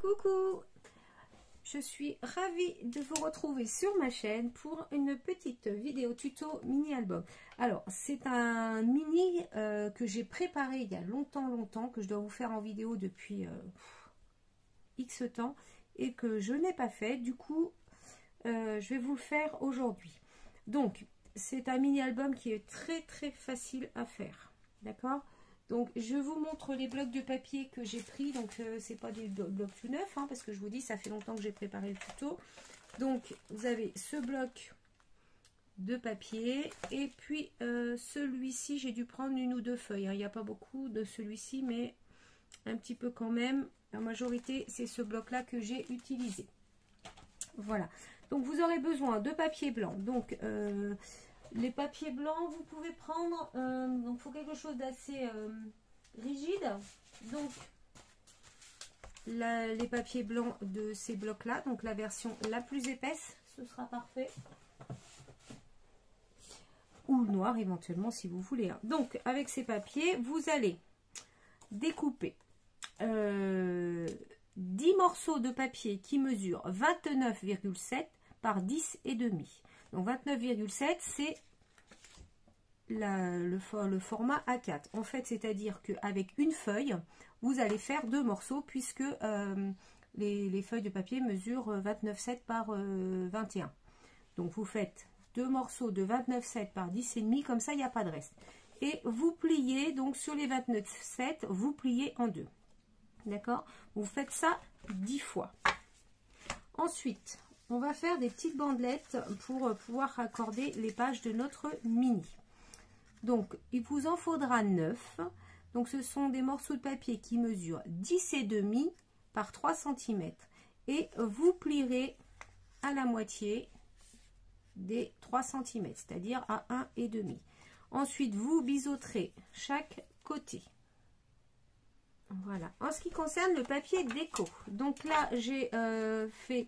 Coucou, je suis ravie de vous retrouver sur ma chaîne pour une petite vidéo tuto mini album. Alors c'est un mini que j'ai préparé il y a longtemps, que je dois vous faire en vidéo depuis X temps et que je n'ai pas fait. Du coup je vais vous le faire aujourd'hui. Donc c'est un mini album qui est très facile à faire, d'accord? Donc je vous montre les blocs de papier que j'ai pris. Donc c'est pas des blocs tout neufs, hein, parce que je vous dis ça fait longtemps que j'ai préparé le tuto. Donc vous avez ce bloc de papier et puis celui-ci, j'ai dû prendre une ou deux feuilles, hein. Il n'y a pas beaucoup de celui-ci, mais un petit peu quand même. La majorité c'est ce bloc là que j'ai utilisé. Voilà, donc vous aurez besoin de papier blanc. Donc les papiers blancs, vous pouvez prendre, donc il faut quelque chose d'assez rigide. Donc les papiers blancs de ces blocs là, donc la version la plus épaisse, ce sera parfait. Ou le noir éventuellement si vous voulez, hein. Donc avec ces papiers, vous allez découper 10 morceaux de papier qui mesurent 29,7 par 10,5. Donc 29,7 c'est le format A4. En fait, c'est-à-dire qu'avec une feuille, vous allez faire deux morceaux puisque les feuilles de papier mesurent 29,7 par 21. Donc vous faites deux morceaux de 29,7 par 10,5, comme ça il n'y a pas de reste. Et vous pliez, donc sur les 29,7, vous pliez en deux. D'accord? Vous faites ça 10 fois. Ensuite, on va faire des petites bandelettes pour pouvoir raccorder les pages de notre mini. Donc, il vous en faudra 9. Donc, ce sont des morceaux de papier qui mesurent 10,5 par 3 cm. Et vous plierez à la moitié des 3 cm, c'est-à-dire à 1,5. Ensuite, vous biseauterez chaque côté. Voilà. En ce qui concerne le papier déco, donc là, j'ai fait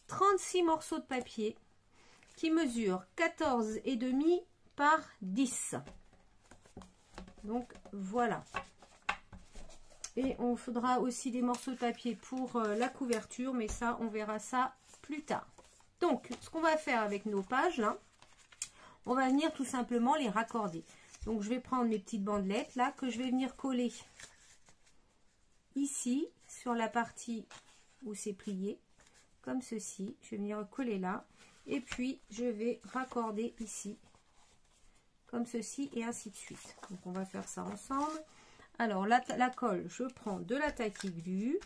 36 morceaux de papier qui mesurent 14,5 par 10. Donc voilà. Et on faudra aussi des morceaux de papier pour la couverture, mais ça, on verra ça plus tard. Donc, ce qu'on va faire avec nos pages, là, on va venir tout simplement les raccorder. Donc, je vais prendre mes petites bandelettes, là, que je vais venir coller ici, sur la partie où c'est plié, comme ceci. Je vais venir coller là. Et puis, je vais raccorder ici, comme ceci, et ainsi de suite. Donc, on va faire ça ensemble. Alors, la colle, je prends de la tacky glue.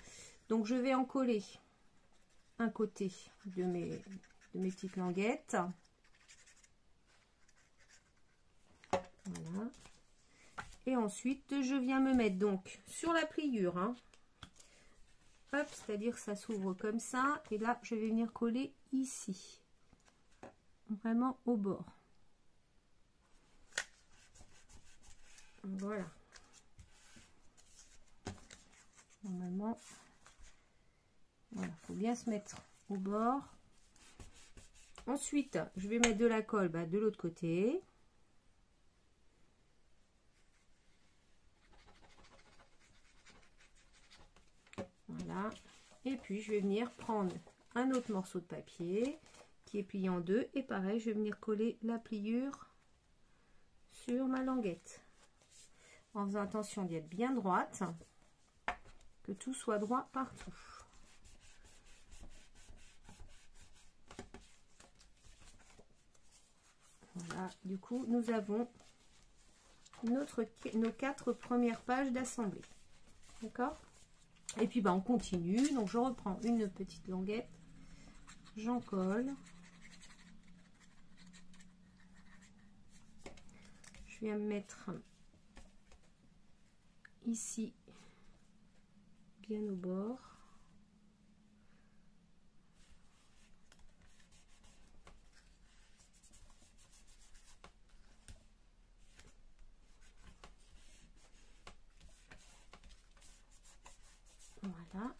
Donc, je vais en coller un côté de mes petites languettes. Voilà. Et ensuite, je viens me mettre donc sur la pliure, hein. Hop, c'est-à-dire que ça s'ouvre comme ça. Et là, je vais venir coller ici. Vraiment au bord. Voilà. Normalement, voilà, faut bien se mettre au bord. Ensuite, je vais mettre de la colle de l'autre côté. Voilà. Et puis, je vais venir prendre un autre morceau de papier qui est plié en deux. Et pareil, je vais venir coller la pliure sur ma languette. En faisant attention d'y être bien droite, que tout soit droit partout. Voilà, du coup, nous avons nos 4 premières pages d'assemblée. D'accord? Et puis, on continue. Donc, je reprends une petite languette. J'en colle. Je viens me mettre ici, bien au bord. Voilà.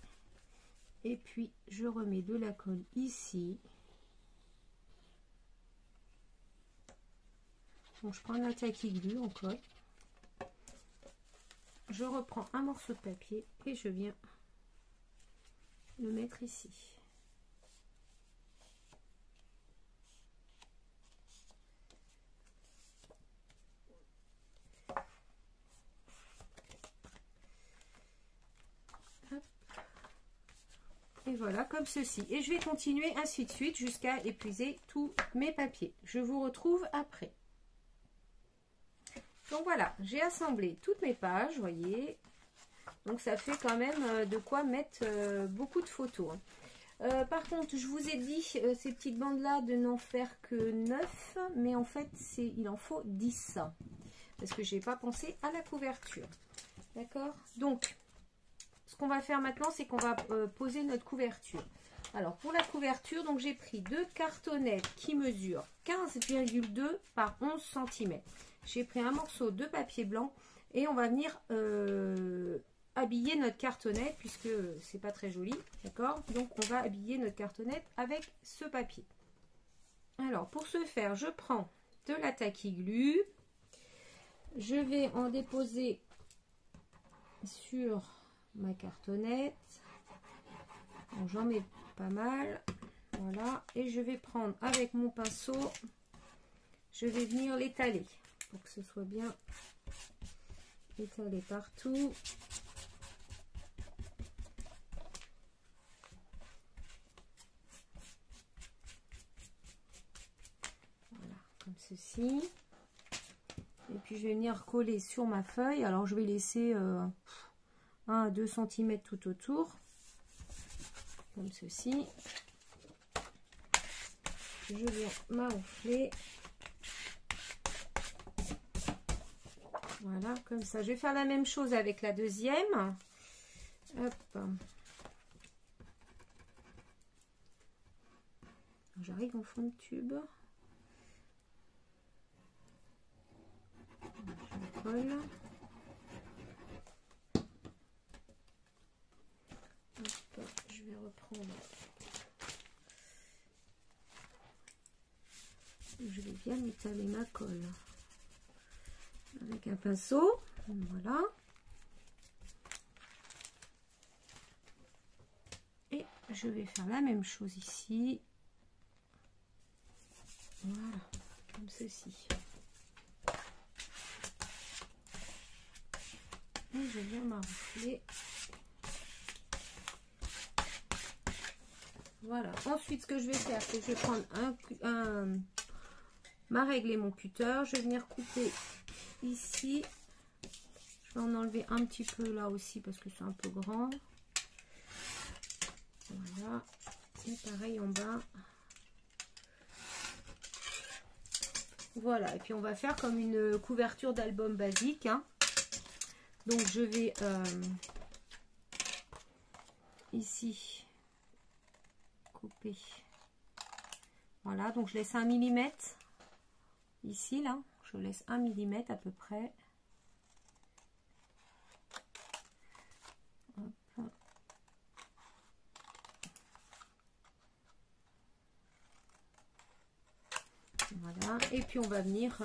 Et puis, je remets de la colle ici. Donc, je prends la tacky glue, on colle. Je reprends un morceau de papier et je viens le mettre ici. Et voilà, comme ceci. Et je vais continuer ainsi de suite jusqu'à épuiser tous mes papiers. Je vous retrouve après. Donc voilà, j'ai assemblé toutes mes pages, voyez. Donc ça fait quand même de quoi mettre beaucoup de photos. Par contre, je vous ai dit, ces petites bandes-là, de n'en faire que 9. Mais en fait, il en faut 10. Parce que je n'ai pas pensé à la couverture. D'accord? Donc, ce qu'on va faire maintenant, c'est qu'on va poser notre couverture. Alors, pour la couverture, donc j'ai pris 2 cartonnettes qui mesurent 15,2 par 11 cm. J'ai pris un morceau de papier blanc et on va venir habiller notre cartonnette puisque c'est pas très joli, d'accord? Donc, on va habiller notre cartonnette avec ce papier. Alors, pour ce faire, je prends de la tacky glue. Je vais en déposer sur ma cartonnette. Bon, j'en mets pas mal. Voilà. Et je vais prendre avec mon pinceau, je vais venir l'étaler pour que ce soit bien étalé partout. Voilà, comme ceci. Et puis je vais venir coller sur ma feuille. Alors je vais laisser 1 à 2 cm tout autour. Comme ceci. Je viens m'enfler. Voilà, comme ça. Je vais faire la même chose avec la deuxième. Hop. J'arrive en fond de tube. Je colle. Hop, je vais reprendre. Je vais bien étaler ma colle avec un pinceau. Voilà. Et je vais faire la même chose ici. Voilà, comme ceci. Et je viens m'enfler. Voilà. Ensuite, ce que je vais faire, c'est que je vais prendre ma règle et mon cutter. Je vais venir couper ici. Je vais en enlever un petit peu là aussi parce que c'est un peu grand. Voilà. Et pareil en bas. Voilà. Et puis on va faire comme une couverture d'album basique, hein. Donc je vais ici couper. Voilà, donc je laisse 1 mm ici, là. Je laisse 1 mm à peu près. Hop. Voilà, et puis on va venir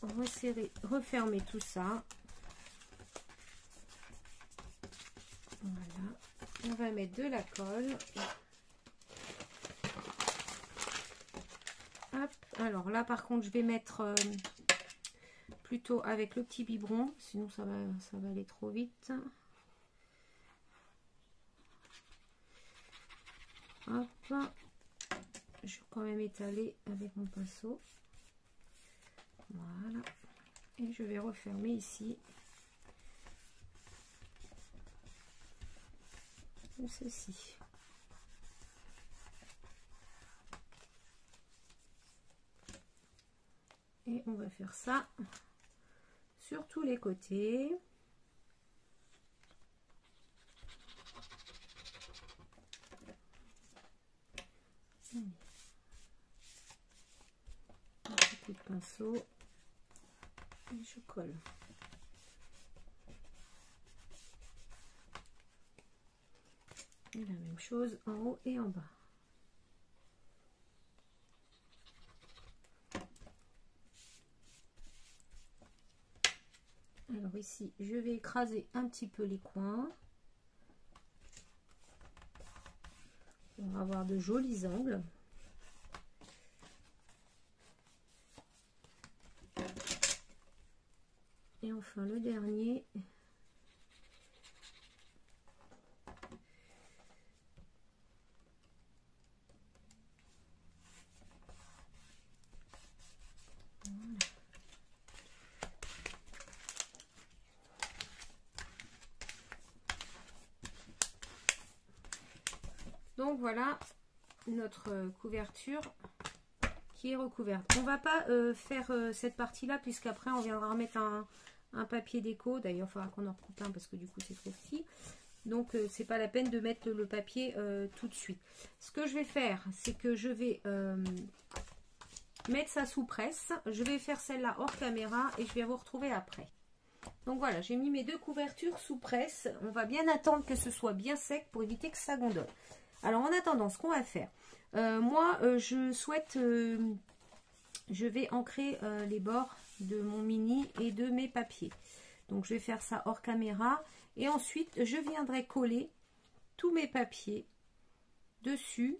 resserrer, refermer tout ça. Voilà, on va mettre de la colle. Hop. Alors là par contre je vais mettre plutôt avec le petit biberon, sinon ça va aller trop vite. Hop. Je vais quand même étaler avec mon pinceau. Voilà. Et je vais refermer ici. Comme ceci. Et on va faire ça sur tous les côtés. Un petit coup de pinceau et je colle. Et la même chose en haut et en bas. Alors ici, je vais écraser un petit peu les coins. pour avoir de jolis angles. Et enfin le dernier. Donc voilà notre couverture qui est recouverte. On va pas faire cette partie là puisqu'après on viendra remettre un papier déco. D'ailleurs il faudra qu'on en recoupe un parce que du coup c'est trop petit. Donc c'est pas la peine de mettre le papier tout de suite. Ce que je vais faire, c'est que je vais mettre ça sous presse. Je vais faire celle-là hors caméra et je vais vous retrouver après. Donc voilà, j'ai mis mes deux couvertures sous presse. On va bien attendre que ce soit bien sec pour éviter que ça gondole. Alors en attendant, ce qu'on va faire, moi je souhaite, je vais ancrer les bords de mon mini et de mes papiers. Donc je vais faire ça hors caméra et ensuite je viendrai coller tous mes papiers dessus.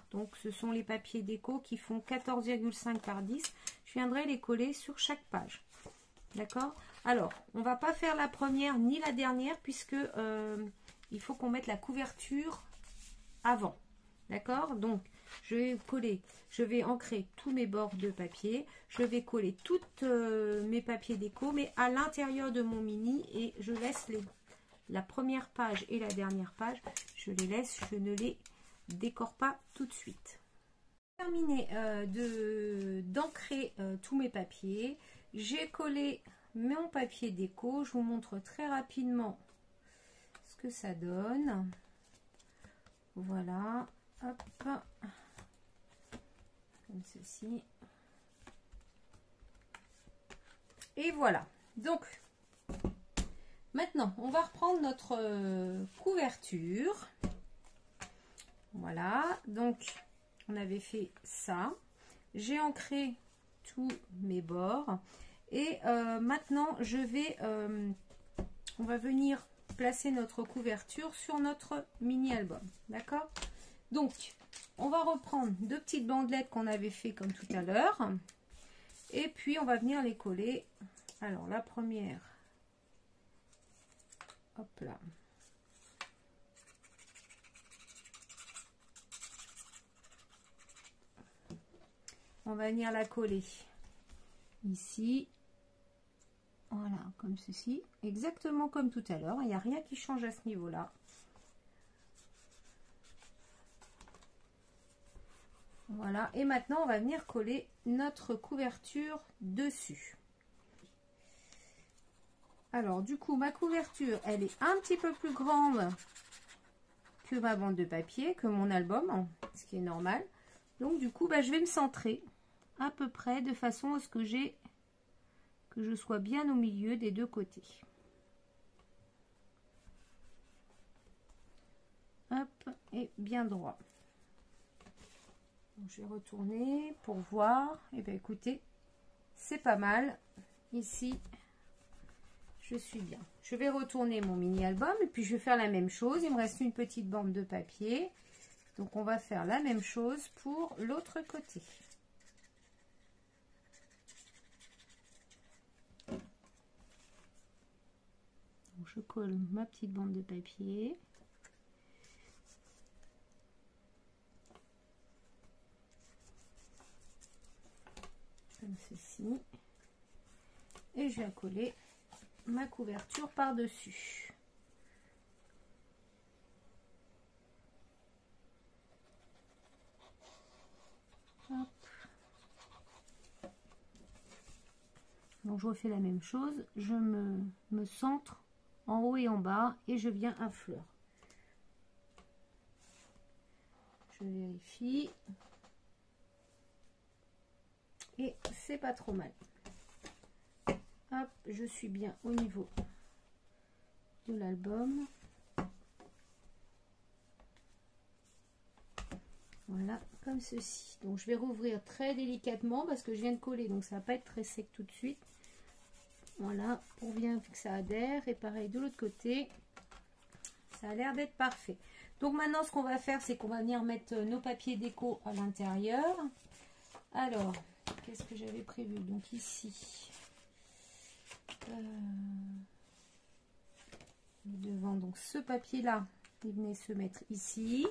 Donc ce sont les papiers déco qui font 14,5 par 10. Je viendrai les coller sur chaque page. D'accord? Alors on va pas faire la première ni la dernière puisque il faut qu'on mette la couverture avant. D'accord? Donc je vais coller, je vais ancrer tous mes bords de papier, je vais coller toutes mes papiers déco mais à l'intérieur de mon mini et je laisse la première page et la dernière page, je les laisse, je ne les décore pas tout de suite. J'ai terminé d'ancrer tous mes papiers, j'ai collé mon papier déco, je vous montre très rapidement ce que ça donne. Voilà, hop, comme ceci. Et voilà. Donc, maintenant, on va reprendre notre couverture. Voilà. Donc, on avait fait ça. J'ai ancré tous mes bords. Et maintenant, je vais, on va venir placer notre couverture sur notre mini album. D'accord? Donc on va reprendre deux petites bandelettes qu'on avait fait comme tout à l'heure et puis on va venir les coller. Alors la première, hop là, on va venir la coller ici. Voilà, comme ceci, exactement comme tout à l'heure. Il n'y a rien qui change à ce niveau-là. Voilà, et maintenant on va venir coller notre couverture dessus. Alors du coup, ma couverture, elle est un petit peu plus grande que ma bande de papier, que mon album, ce qui est normal. Donc du coup, je vais me centrer à peu près de façon à ce que je sois bien au milieu des deux côtés. Hop, et bien droit. Donc, je vais retourner pour voir. Et bien écoutez, c'est pas mal. Ici, je suis bien. Je vais retourner mon mini album et puis je vais faire la même chose. Il me reste une petite bande de papier. Donc on va faire la même chose pour l'autre côté. Je colle ma petite bande de papier. Comme ceci. Et je vais coller ma couverture par-dessus. Donc je refais la même chose. Je me centre en haut et en bas et je viens à fleur. Je vérifie et c'est pas trop mal. Hop, je suis bien au niveau de l'album. Voilà, comme ceci. Donc je vais rouvrir très délicatement parce que je viens de coller, donc ça va pas être très sec tout de suite. Voilà, pour bien que ça adhère. Et pareil de l'autre côté, Ça a l'air d'être parfait. Donc maintenant, ce qu'on va faire, c'est qu'on va venir mettre nos papiers déco à l'intérieur. Alors, qu'est-ce que j'avais prévu? Donc ici, devant, donc ce papier-là, il venait se mettre ici.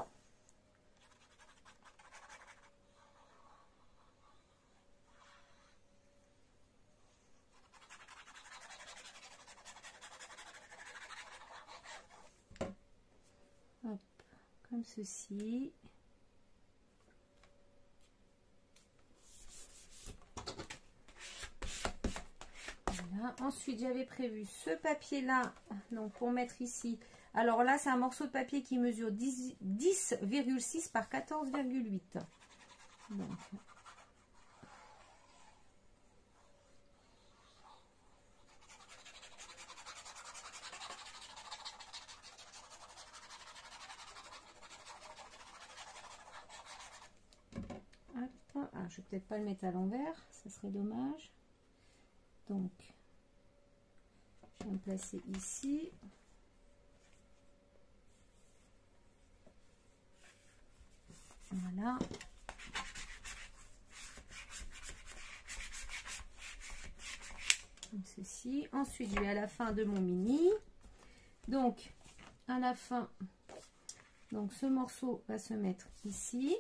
Hop, comme ceci. Voilà. Ensuite, j'avais prévu ce papier-là, donc pour mettre ici. Alors là, c'est un morceau de papier qui mesure 10,6 par 14,8. Donc, je vais peut-être pas le mettre à l'envers, ça serait dommage. Donc, je vais me placer ici. Voilà. Comme ceci. Ensuite, je vais à la fin de mon mini. Donc, à la fin, donc ce morceau va se mettre ici.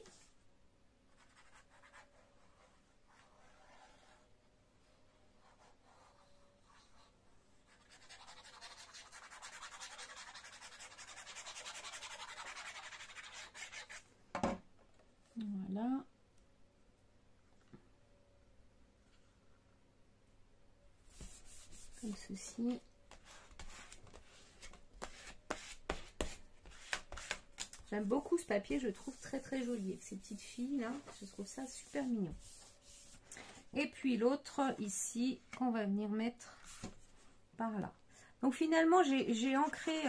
Voilà. Comme ceci. J'aime beaucoup ce papier, je le trouve très très joli avec ces petites filles là, je trouve ça super mignon. Et puis l'autre ici qu'on va venir mettre par là. Donc finalement j'ai ancré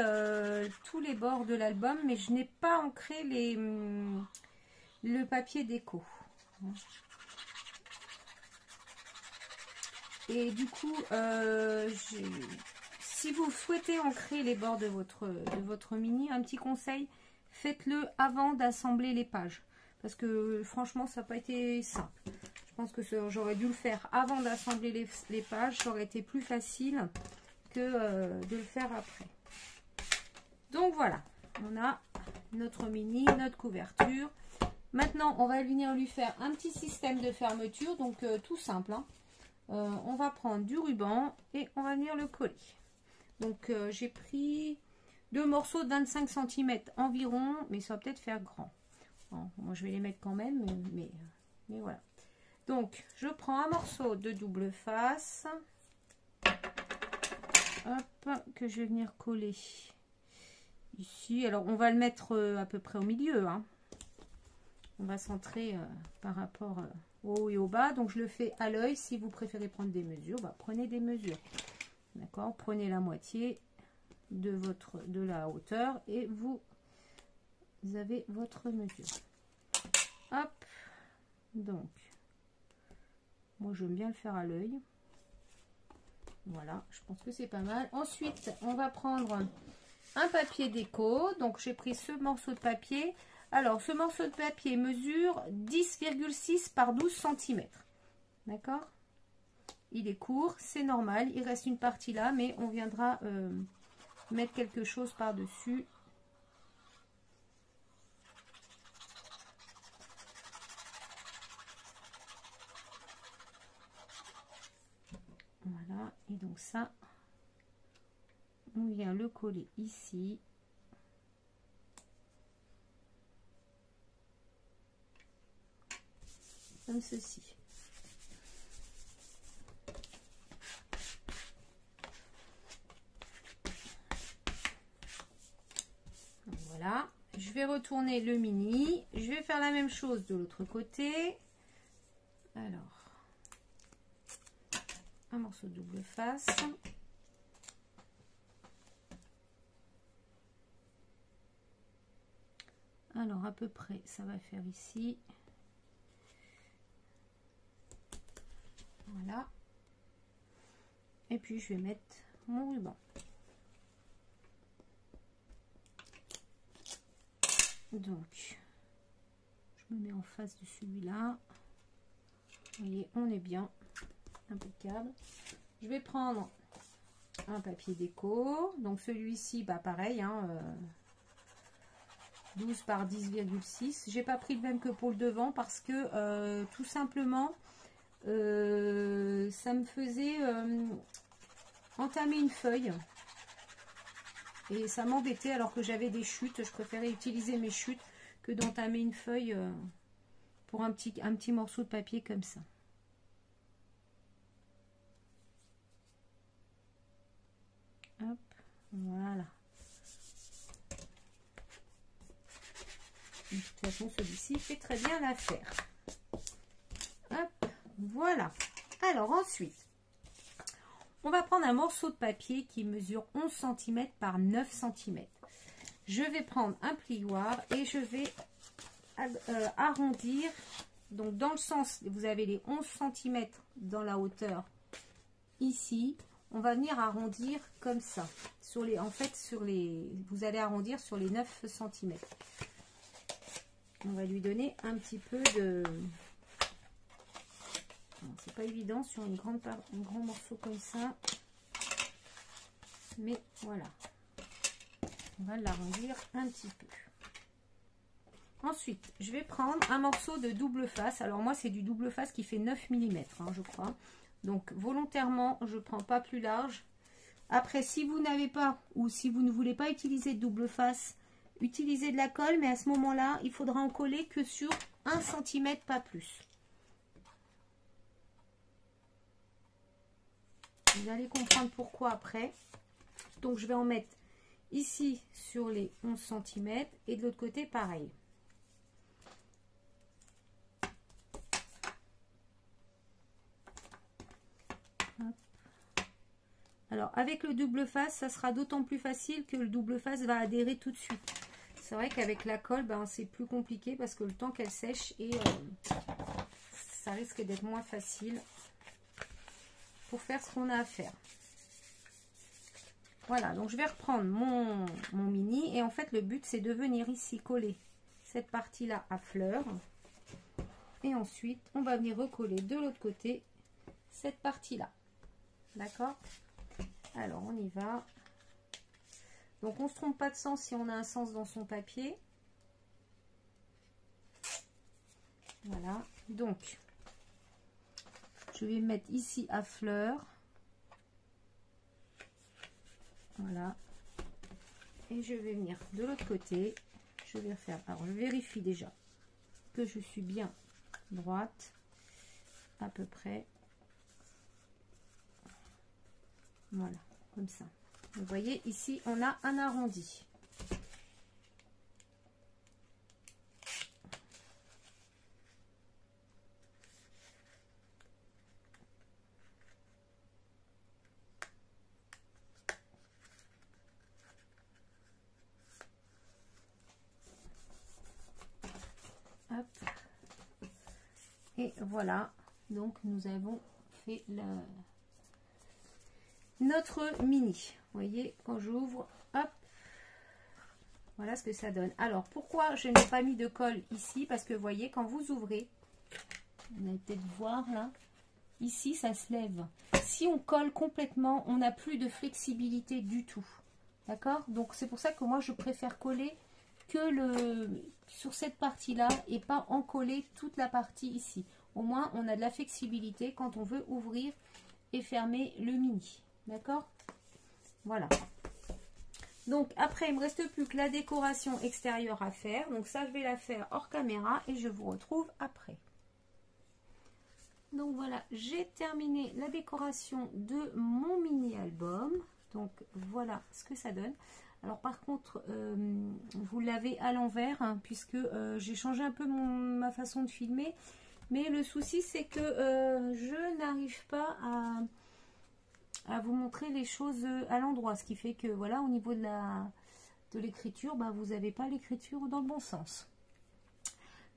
tous les bords de l'album, mais je n'ai pas ancré le papier déco. Et du coup, si vous souhaitez ancrer les bords de votre mini, un petit conseil, faites-le avant d'assembler les pages. Parce que franchement, ça n'a pas été simple. Je pense que j'aurais dû le faire avant d'assembler les pages. Ça aurait été plus facile que de le faire après. Donc voilà, on a notre mini, notre couverture. Maintenant, on va venir lui faire un petit système de fermeture. Donc tout simple, hein. On va prendre du ruban et on va venir le coller. Donc j'ai pris 2 morceaux de 25 cm environ, mais ça va peut-être faire grand. Bon, moi je vais les mettre quand même, mais voilà. Donc je prends un morceau de double face, hop, que je vais venir coller ici. Alors on va le mettre à peu près au milieu, hein. On va centrer par rapport au haut et au bas. Donc je le fais à l'œil. Si vous préférez prendre des mesures, bah, prenez des mesures. D'accord, prenez la moitié de la hauteur et vous avez votre mesure. Hop, donc moi j'aime bien le faire à l'œil. Voilà, je pense que c'est pas mal. Ensuite, on va prendre un papier déco. Donc j'ai pris ce morceau de papier. Alors ce morceau de papier mesure 10,6 par 12 cm. D'accord, il est court, c'est normal, il reste une partie là, mais on viendra mettre quelque chose par dessus. Voilà, et donc ça on vient le coller ici. Comme ceci. Voilà, je vais retourner le mini, je vais faire la même chose de l'autre côté. Alors, un morceau de double face. Alors à peu près ça va faire ici. Voilà. Et puis je vais mettre mon ruban. Donc, je me mets en face de celui-là. Vous voyez, on est bien. Impeccable. Je vais prendre un papier déco. Donc, celui-ci, bah pareil, hein, 12 par 10,6. J'ai pas pris le même que pour le devant parce que tout simplement, ça me faisait entamer une feuille. Et ça m'embêtait alors que j'avais des chutes. Je préférais utiliser mes chutes que d'entamer une feuille pour un petit morceau de papier comme ça. Hop, voilà. De toute façon, celui-ci fait très bien l'affaire. Hop, voilà. Alors ensuite, on va prendre un morceau de papier qui mesure 11 cm par 9 cm. Je vais prendre un plioir et je vais arrondir. Donc dans le sens, vous avez les 11 cm dans la hauteur ici. On va venir arrondir comme ça. Vous allez arrondir sur les 9 cm. On va lui donner un petit peu de... C'est pas évident sur un grand morceau comme ça. Mais voilà. On va l'arrondir un petit peu. Ensuite, je vais prendre un morceau de double face. Alors moi, c'est du double face qui fait 9 mm, hein, je crois. Donc volontairement, je ne prends pas plus large. Après, si vous n'avez pas ou si vous ne voulez pas utiliser de double face, utilisez de la colle. Mais à ce moment-là, il faudra en coller que sur 1 cm, pas plus. Vous allez comprendre pourquoi après. Donc je vais en mettre ici sur les 11 cm et de l'autre côté pareil. Alors avec le double face, ça sera d'autant plus facile que le double face va adhérer tout de suite. C'est vrai qu'avec la colle, ben, c'est plus compliqué parce que le temps qu'elle sèche et ça risque d'être moins facile pour faire ce qu'on a à faire. Voilà, donc je vais reprendre mon mini et en fait le but c'est de venir ici coller cette partie là à fleurs et ensuite on va venir recoller de l'autre côté cette partie là. D'accord? Alors on y va. Donc on ne se trompe pas de sens si on a un sens dans son papier. Voilà, donc je vais mettre ici à fleurs. Voilà. Et je vais venir de l'autre côté. Je vais faire. Alors je vérifie déjà que je suis bien droite. À peu près. Voilà, comme ça. Vous voyez, ici, on a un arrondi. Hop. Et voilà, donc nous avons fait notre mini. Vous voyez, quand j'ouvre, hop, voilà ce que ça donne. Alors, pourquoi je n'ai pas mis de colle ici? Parce que vous voyez, quand vous ouvrez, vous allez peut-être voir là, ici, ça se lève. Si on colle complètement, on n'a plus de flexibilité du tout. D'accord? Donc, c'est pour ça que moi, je préfère coller que sur cette partie-là et pas en coller toute la partie ici. Au moins, on a de la flexibilité quand on veut ouvrir et fermer le mini. D'accord? Voilà. Donc, après, il ne me reste plus que la décoration extérieure à faire. Donc, ça, je vais la faire hors caméra et je vous retrouve après. Donc, voilà, j'ai terminé la décoration de mon mini album. Donc, voilà ce que ça donne. Alors, par contre, vous l'avez à l'envers, hein, puisque j'ai changé un peu ma façon de filmer. Mais le souci, c'est que je n'arrive pas à vous montrer les choses à l'endroit. Ce qui fait que, voilà, au niveau de l'écriture, bah, vous n'avez pas l'écriture dans le bon sens.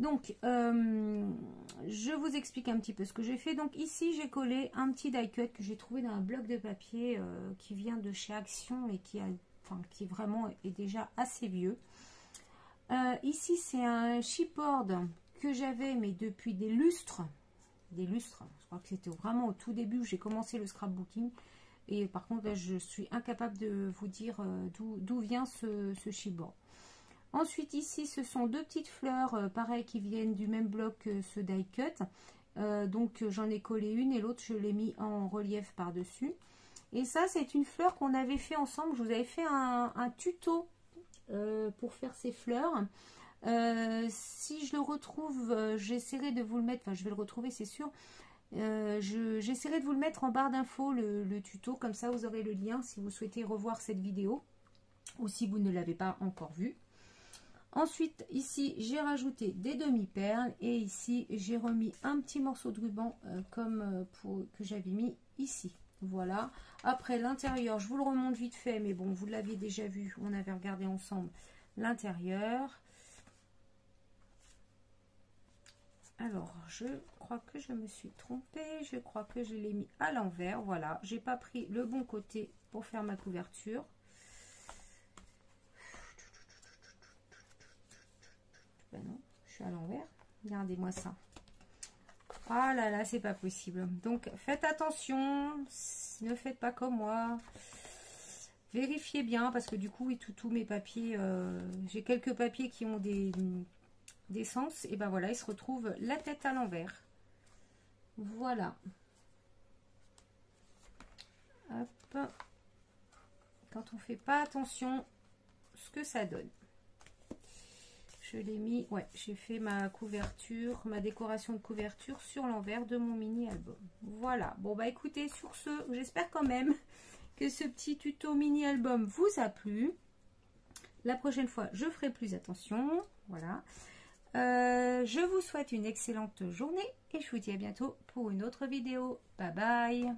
Donc, je vous explique un petit peu ce que j'ai fait. Donc, ici, j'ai collé un petit die cut que j'ai trouvé dans un bloc de papier qui vient de chez Action et qui vraiment est déjà assez vieux. Ici, c'est un chipboard que j'avais, mais depuis des lustres. Des lustres. Je crois que c'était vraiment au tout début où j'ai commencé le scrapbooking. Et par contre, là, je suis incapable de vous dire d'où vient ce chipboard. Ensuite, ici, ce sont deux petites fleurs, pareil, qui viennent du même bloc que ce die cut. Donc, j'en ai collé une et l'autre, je l'ai mis en relief par-dessus. Et ça, c'est une fleur qu'on avait fait ensemble. Je vous avais fait un tuto pour faire ces fleurs. Si je le retrouve, j'essaierai de vous le mettre. Enfin, je vais le retrouver, c'est sûr. J'essaierai de vous le mettre en barre d'infos, le tuto. Comme ça, vous aurez le lien si vous souhaitez revoir cette vidéo. Ou si vous ne l'avez pas encore vue. Ensuite, ici, j'ai rajouté des demi-perles. Et ici, j'ai remis un petit morceau de ruban que j'avais mis ici. Voilà. Après, l'intérieur, je vous le remonte vite fait. Mais bon, vous l'aviez déjà vu. On avait regardé ensemble l'intérieur. Alors, je crois que je me suis trompée. Je crois que je l'ai mis à l'envers. Voilà. J'ai pas pris le bon côté pour faire ma couverture. Ben non, je suis à l'envers. Regardez-moi ça. Ah là là, c'est pas possible. Donc, faites attention. Ne faites pas comme moi. Vérifiez bien parce que du coup, oui, tous mes papiers, j'ai quelques papiers qui ont des sens. Et ben voilà, ils se retrouvent la tête à l'envers. Voilà. Hop. Quand on fait pas attention, ce que ça donne. Je l'ai mis, ouais, j'ai fait ma couverture, ma décoration de couverture sur l'envers de mon mini album. Voilà. Bon bah écoutez, sur ce, j'espère quand même que ce petit tuto mini album vous a plu. La prochaine fois, je ferai plus attention. Voilà. Je vous souhaite une excellente journée et je vous dis à bientôt pour une autre vidéo. Bye bye.